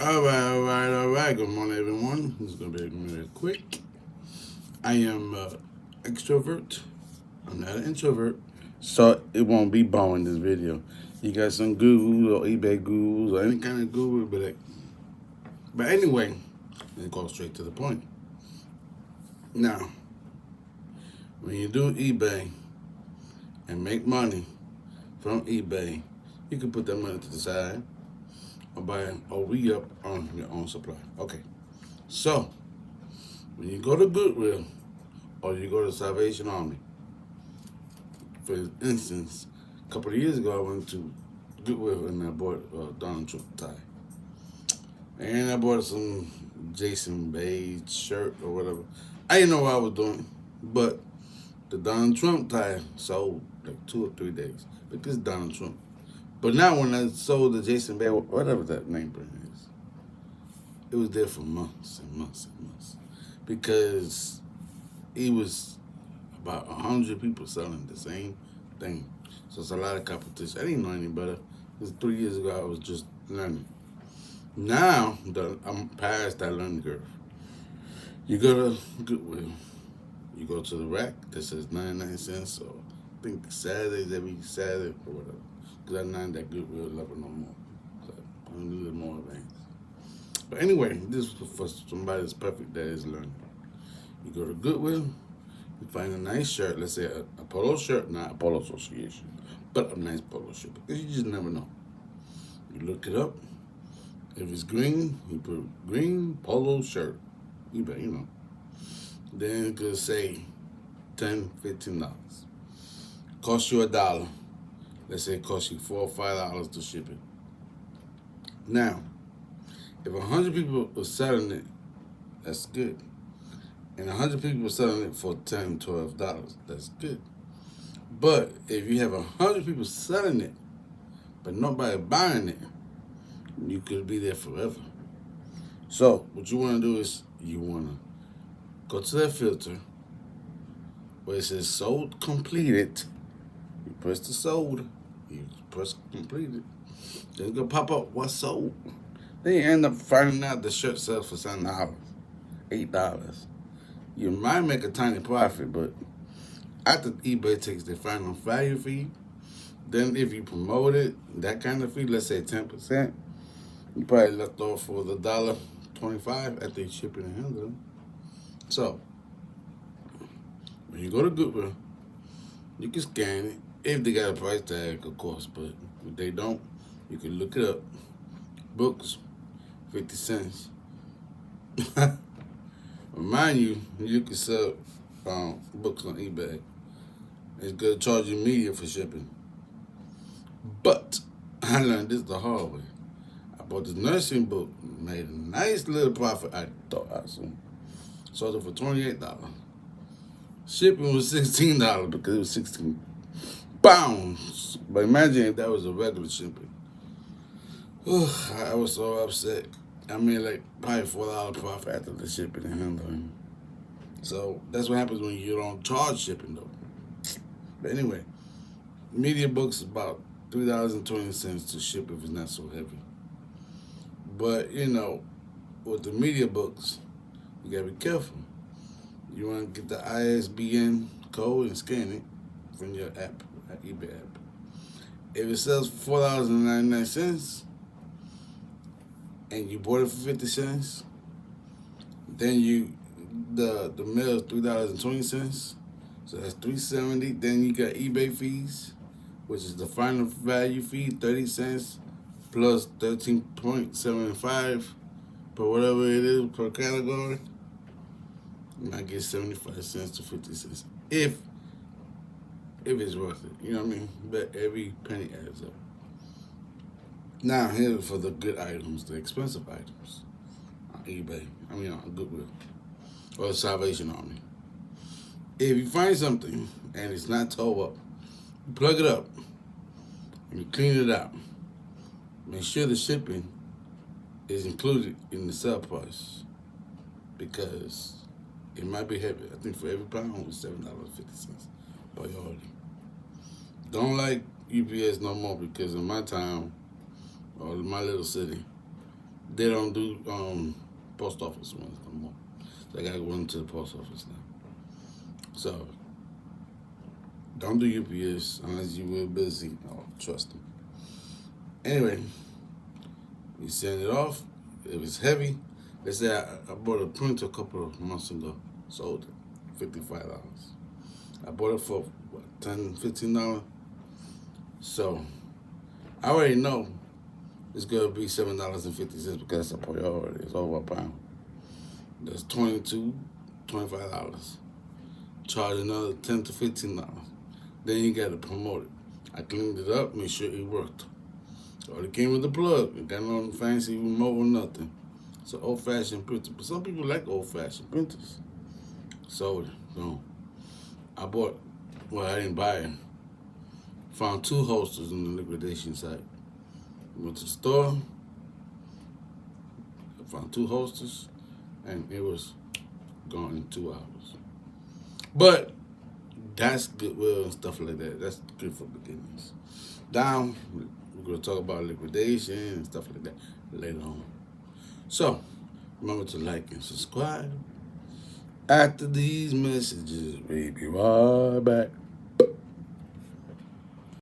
All right. Good morning, everyone. This is going to be really quick. I am extrovert. I'm not an introvert. So it won't be boring this video. You got some Google or eBay Googles or any kind of Google, but anyway, let's go straight to the point. Now, when you do eBay and make money from eBay, you can put that money to the side or buy or re-up on your own supply. Okay. So, when you go to Goodwill or you go to Salvation Army, for instance, a couple of years ago I went to Goodwill and I bought a Donald Trump tie. And I bought some Jason Beige shirt or whatever. I didn't know what I was doing, but the Donald Trump tie sold like 2 or 3 days because Donald Trump. But now when I sold the Jason Beige, whatever that name brand is, it was there for months and months and months because it was about 100 people selling the same thing. So it's a lot of competition. I didn't know any better. Because 3 years ago, I was just learning. Now, I'm past that learning curve. You go to Goodwill. You go to the rack that says 99 cents, or I think Saturdays, every Saturday, or whatever. Because I'm not in that Goodwill level no more. So I'm a little more advanced. But anyway, this is for somebody that's perfect that is learning. You go to Goodwill. You find a nice shirt, let's say a polo shirt, not a polo association, but a nice polo shirt, because you just never know. You look it up. If it's green, you put green polo shirt. You bet, Then it could say $10, $15. Cost you $1. Let's say it costs you $4 or $5 to ship it. Now, if 100 people are selling it, that's good. And 100 people are selling it for $10, $12. That's good. But if you have 100 people selling it, but nobody buying it, you could be there forever. So what you want to do is you want to go to that filter where it says sold completed. You press the sold. You press completed. Then it's going to pop up what's sold. Then you end up finding out the shirt sells for $7, $8. You might make a tiny profit, but after eBay takes the final value fee, then if you promote it, that kind of fee, let's say 10%, you probably left off for the $1.25 after you ship it and handle it. So, when you go to Goodwill, you can scan it, if they got a price tag, of course, but if they don't, you can look it up. Books, 50 cents. Remind you, you can sell books on eBay. It's good to charge you media for shipping. But I learned this the hard way. I bought this nursing book, made a nice little profit. I thought I sold it for $28. Shipping was $16 because it was 16 pounds. But imagine if that was a regular shipping. I was so upset. I made like probably $4 profit after the shipping and handling. So that's what happens when you don't charge shipping though. But anyway, media books about $3.20 to ship if it's not so heavy. But with the media books, you gotta be careful. You wanna get the ISBN code and scan it from your app, eBay app. If it sells for $4.99 and you bought it for 50 cents, then the mail is $3.20. So that's $3.70. Then you got eBay fees, which is the final value fee, 30 cents plus 13.75 per whatever it is per category. You might get 75 cents to 50 cents if it's worth it. You know what I mean? But every penny adds up. Now here's for the good items, the expensive items on eBay. On Goodwill or the Salvation Army. If you find something and it's not towed up, you plug it up and you clean it out. Make sure the shipping is included in the sale price because it might be heavy. I think for every pound it's $7.50 priority. Don't like UPS no more because in my town or my little city, They don't do post office ones no more. So I gotta go into the post office now. So don't do UPS unless you real busy. Oh, trust them. Anyway, we send it off. It was heavy. They said I bought a printer a couple of months ago. Sold it, $55. I bought it for what, $10, $15. So I already know it's gonna be $7.50 because it's a priority. It's over a pound. That's $22, $25. Charge another $10 to $15. Then you gotta promote it. I cleaned it up, made sure it worked. So it came with the plug. It got no fancy remote or nothing. It's an old-fashioned printer. But some people like old-fashioned printers. So I bought, well, I didn't buy it. Found 2 holsters on the liquidation site. Went to the store, I found 2 holsters, and it was gone in 2 hours. But that's Goodwill and stuff like that. That's good for beginners. Down, we're going to talk about liquidation and stuff like that later on. So, remember to like and subscribe. After these messages, we'll be right back.